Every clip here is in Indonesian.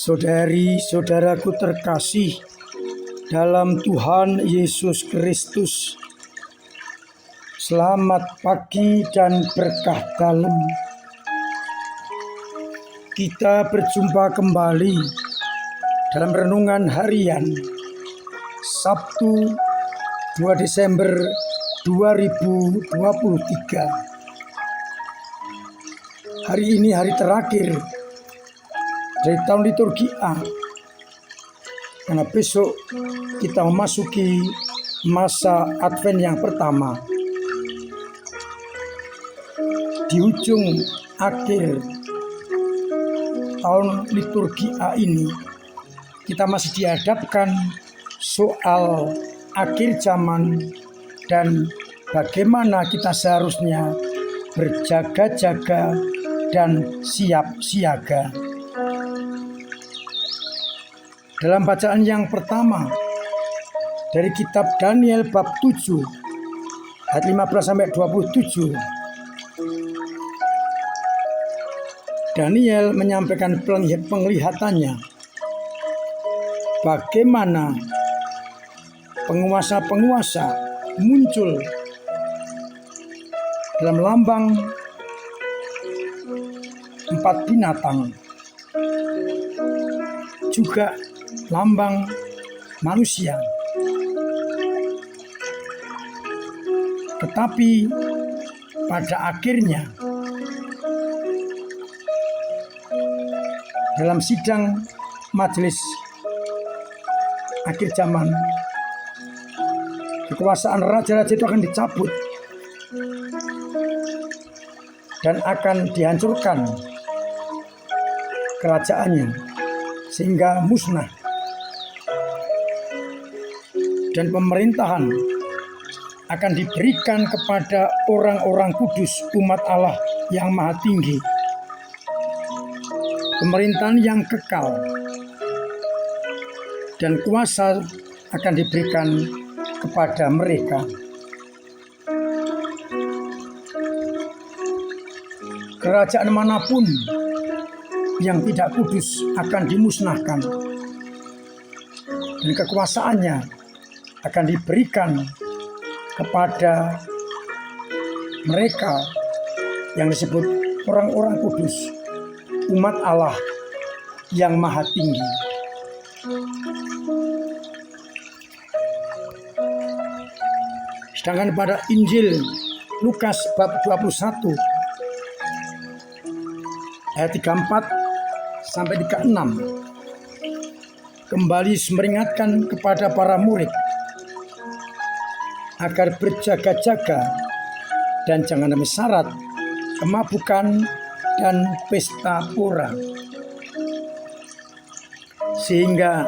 Saudari-saudaraku terkasih dalam Tuhan Yesus Kristus, selamat pagi dan berkah dalam. Kita berjumpa kembali dalam renungan harian Sabtu 2 Desember 2023. Hari ini hari terakhir dari tahun liturgi A, karena besok kita memasuki masa Advent yang pertama. Di ujung akhir tahun liturgi A ini, kita masih dihadapkan soal akhir zaman dan bagaimana kita seharusnya berjaga-jaga dan siap siaga. Dalam bacaan yang pertama dari kitab Daniel bab 7 ayat 15-27, Daniel menyampaikan penglihatannya bagaimana penguasa-penguasa muncul dalam lambang 4 binatang, juga lambang manusia. Tetapi pada akhirnya dalam sidang majelis akhir zaman, kekuasaan raja-raja itu akan dicabut dan akan dihancurkan kerajaannya sehingga musnah, dan pemerintahan akan diberikan kepada orang-orang kudus umat Allah yang maha tinggi, pemerintahan yang kekal, dan kuasa akan diberikan kepada mereka. Kerajaan manapun yang tidak kudus akan dimusnahkan, dan kekuasaannya akan diberikan kepada mereka yang disebut orang-orang kudus, umat Allah yang maha tinggi. Sedangkan pada Injil Lukas bab 21 ayat 34-36 kembali memperingatkan kepada para murid agar berjaga-jaga dan jangan sampai syarat kemabukan dan pesta pora, sehingga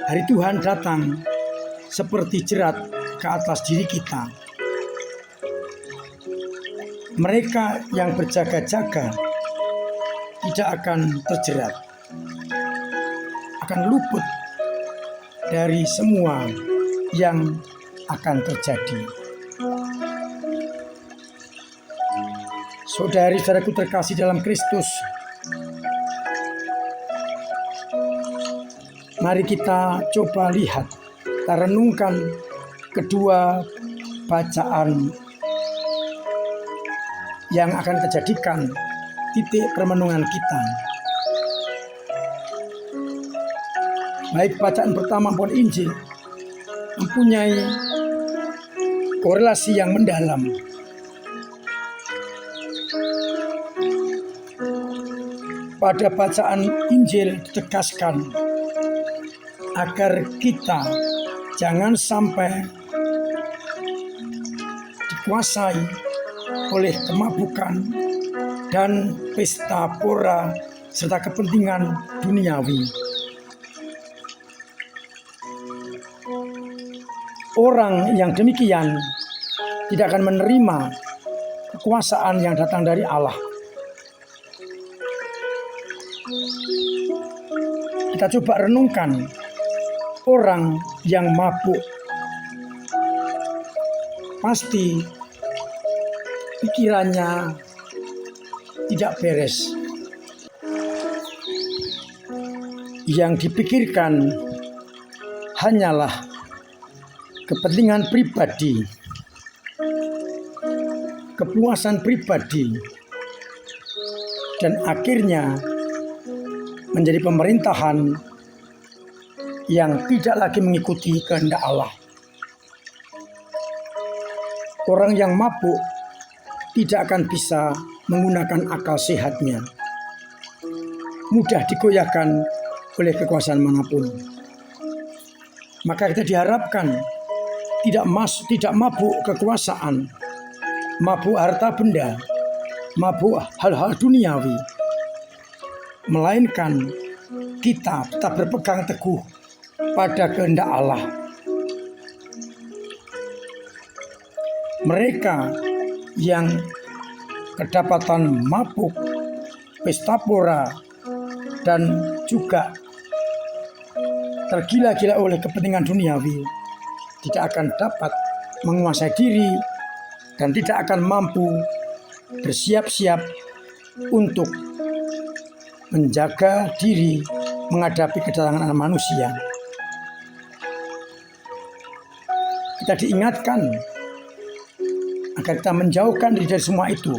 hari Tuhan datang seperti jerat ke atas diri kita. Mereka yang berjaga-jaga tidak akan terjerat, akan luput dari semua yang akan terjadi. Saudari-saudaraku terkasih dalam Kristus, mari kita coba lihat, kita renungkan kedua bacaan yang akan dijadikan titik permenungan kita. Baik bacaan pertama maupun Injil mempunyai korelasi yang mendalam. Pada bacaan Injil ditegaskan agar kita jangan sampai dikuasai oleh kemabukan dan pesta pora serta kepentingan duniawi. Orang yang demikian tidak akan menerima kekuasaan yang datang dari Allah. Kita coba renungkan orang yang mabuk, pasti pikirannya tidak beres, yang dipikirkan hanyalah kepentingan pribadi, kepuasan pribadi, dan akhirnya menjadi pemerintahan yang tidak lagi mengikuti kehendak Allah. Orang yang mabuk tidak akan bisa menggunakan akal sehatnya, mudah digoyahkan oleh kekuasaan manapun. Maka kita diharapkan tidak mabuk kekuasaan, mabuk harta benda, mabuk hal-hal duniawi, melainkan kita tetap berpegang teguh pada kehendak Allah. Mereka yang kedapatan mabuk, pesta pora, dan juga tergila-gila oleh kepentingan duniawi tidak akan dapat menguasai diri dan tidak akan mampu bersiap-siap untuk menjaga diri menghadapi kedatangan anak manusia. Kita diingatkan agar kita menjauhkan diri dari semua itu,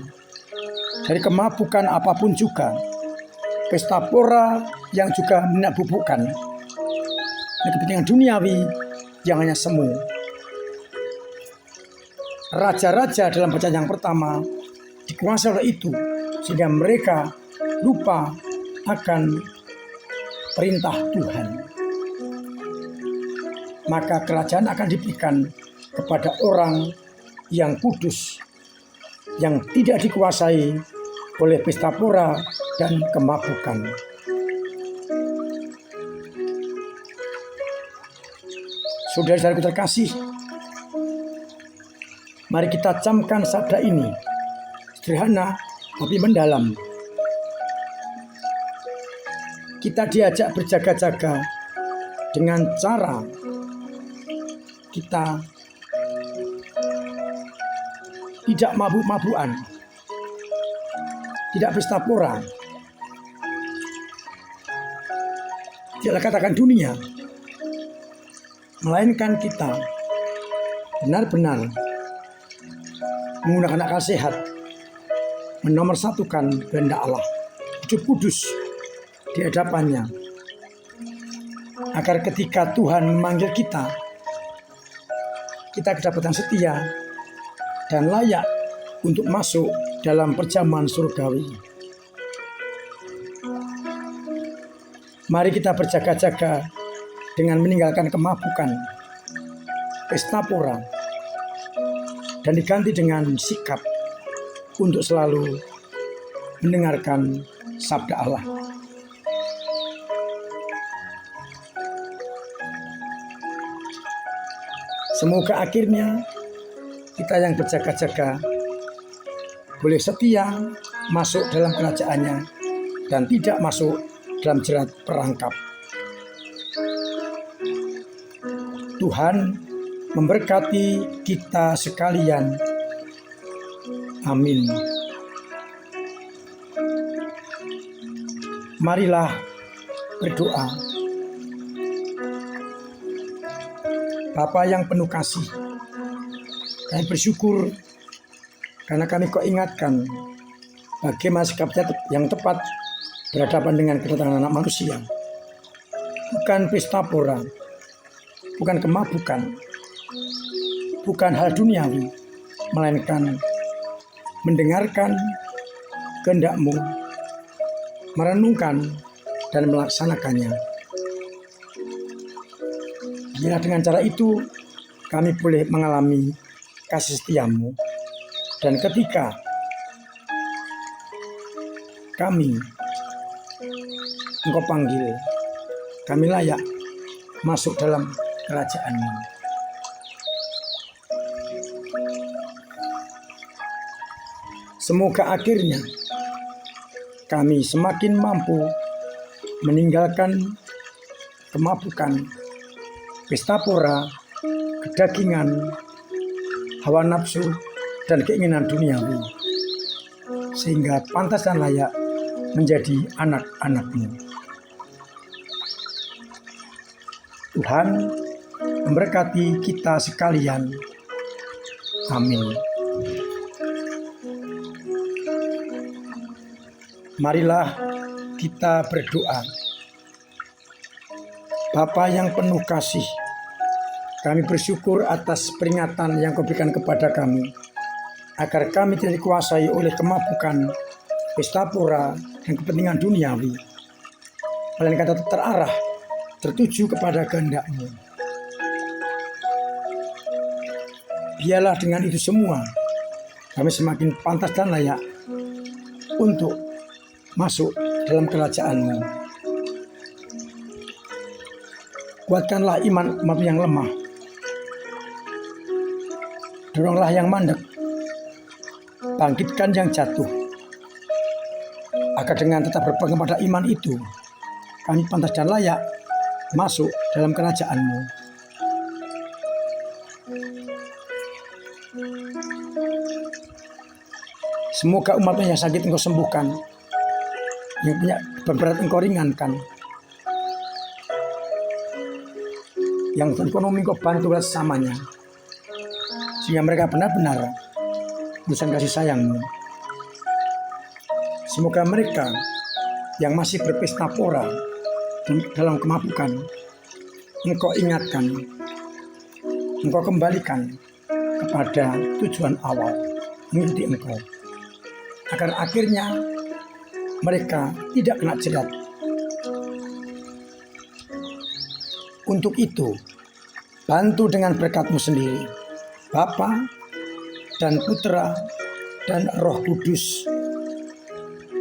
dari kemabukan apapun juga, pesta pora yang juga menabubukkan, dan kepentingan duniawi yang hanya semu. Raja-raja dalam bacaan yang pertama dikuasai oleh itu, sehingga mereka lupa akan perintah Tuhan. Maka kerajaan akan diberikan kepada orang yang kudus, yang tidak dikuasai oleh pesta pora dan kemabukan. Saudara-saudaraku terkasih, mari kita camkan sabda ini, sederhana tapi mendalam. Kita diajak berjaga-jaga dengan cara kita tidak mabuk-mabukan, tidak pesta pora, tidak katakan dunia, melainkan kita benar-benar menggunakan akal sehat, menomorsatukan kehendak Allah, hidup kudus di hadapannya, agar ketika Tuhan memanggil kita kedapatan setia dan layak untuk masuk dalam perjamuan surgawi. Mari kita berjaga-jaga dengan meninggalkan kemabukan, pesta pora, dan diganti dengan sikap untuk selalu mendengarkan sabda Allah. Semoga akhirnya kita yang berjaga-jaga boleh setia masuk dalam kerajaannya dan tidak masuk dalam jerat perangkap. Tuhan memberkati kita sekalian. Amin. Marilah berdoa. Bapa yang penuh kasih, kami bersyukur karena kami kau ingatkan bagaimana sikap yang tepat berhadapan dengan kedatangan anak manusia. Bukan pesta pora, bukan kemabukan, bukan hal duniawi, melainkan mendengarkan kehendak-Mu, merenungkan dan melaksanakannya. Biarlah dengan cara itu kami boleh mengalami kasih setia-Mu, dan ketika kami Engkau panggil, kami layak masuk dalam kerajaan-Mu. Semoga akhirnya kami semakin mampu meninggalkan kemabukan, pesta pora, kedagingan, hawa nafsu, dan keinginan duniawi, sehingga pantas dan layak menjadi anak-anak-Mu. Tuhan memberkati kita sekalian. Amin. Marilah kita berdoa. Bapa yang penuh kasih, kami bersyukur atas peringatan yang Kau berikan kepada kami, agar kami tidak dikuasai oleh kemabukan, pesta pora, dan kepentingan duniawi, melainkan tetap terarah, tertuju kepada kehendak-Mu. Biarlah dengan itu semua, kami semakin pantas dan layak untuk masuk dalam kerajaan-Mu. Kuatkanlah iman umat yang lemah, doronglah yang mandek, bangkitkan yang jatuh, agar dengan tetap berpegang pada iman itu, kami pantas dan layak masuk dalam kerajaan-Mu. Semoga umat-Mu yang sakit Engkau sembuhkan, yang punya beban Engkau ringankan, yang ekonomi Engkau bantu sesamanya, sehingga mereka benar-benar urusan kasih sayang-Mu. Semoga mereka yang masih berpesta pora dalam kemabukan, Engkau ingatkan, Engkau kembalikan kepada tujuan awal, mengikuti Engkau, agar akhirnya mereka tidak kena jerat. Untuk itu, bantu dengan berkat-Mu sendiri, Bapa dan Putra dan Roh Kudus.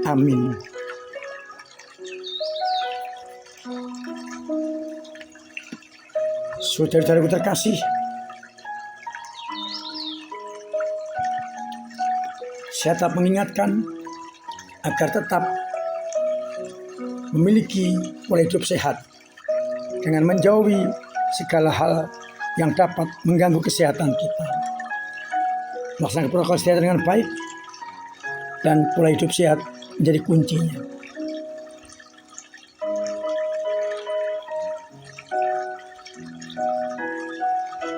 Amin. Saudara-saudaraku terkasih, saya tetap mengingatkan agar tetap memiliki pola hidup sehat dengan menjauhi segala hal yang dapat mengganggu kesehatan kita. Melaksanakan protokol kesehatan dengan baik dan pola hidup sehat menjadi kuncinya.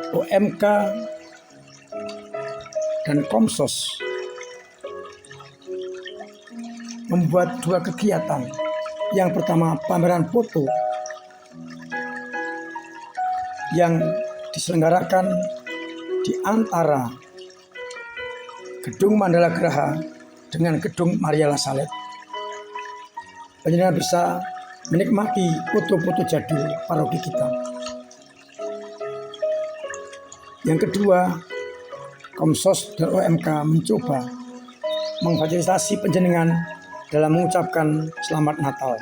OMK dan Komsos membuat dua kegiatan. Yang pertama, pameran foto yang diselenggarakan di antara Gedung Mandala Graha dengan Gedung Maria La Salette. Penjenengan bisa menikmati foto-foto jadul paroki kita. Yang kedua, Komsos dan OMK mencoba memfasilitasi penjenengan dalam mengucapkan Selamat Natal.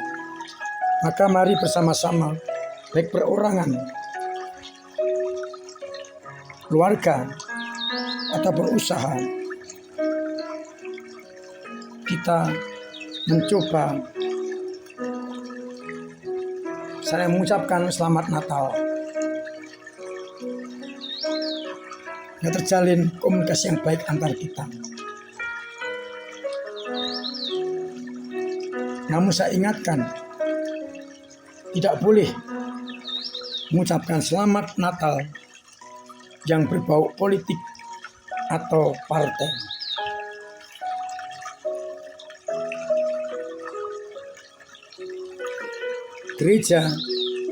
Maka mari bersama-sama, baik perorangan, keluarga, ataupun usaha, kita mencoba saling mengucapkan Selamat Natal. Ya, terjalin komunikasi yang baik antar kita. Namun saya ingatkan, tidak boleh mengucapkan Selamat Natal yang berbau politik atau partai. Gereja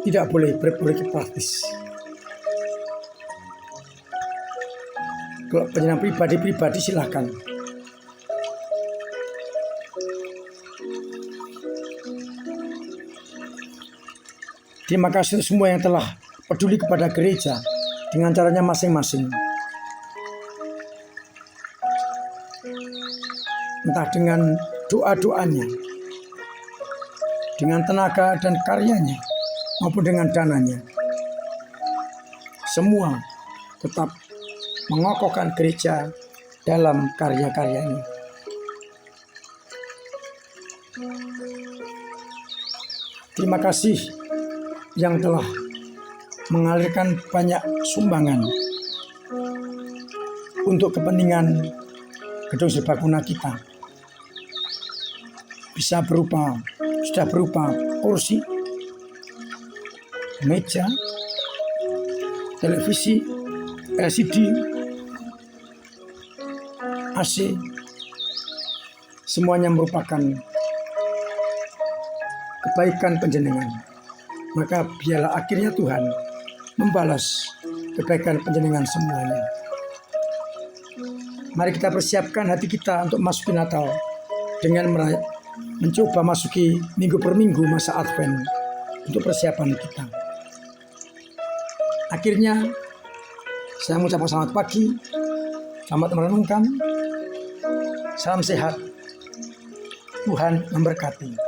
tidak boleh berpolitik praktis. Kalau penjenengan pribadi-pribadi silakan. Terima kasih untuk semua yang telah peduli kepada gereja dengan caranya masing-masing. Entah dengan doa-doanya, dengan tenaga dan karyanya, maupun dengan dananya. Semua tetap mengokohkan gereja dalam karya-karyanya. Terima kasih yang telah mengalirkan banyak sumbangan untuk kepentingan gedung serbaguna kita. Sudah berupa kursi, meja, televisi, LCD, AC, semuanya merupakan kebaikan panjenengan. Maka biarlah akhirnya Tuhan membalas kebaikan panjenengan semuanya. Mari kita persiapkan hati kita untuk masuki Natal dengan mencoba masuki minggu per minggu masa Advent untuk persiapan kita. Akhirnya saya mengucapkan selamat pagi, selamat merenungkan, salam sehat, Tuhan memberkati.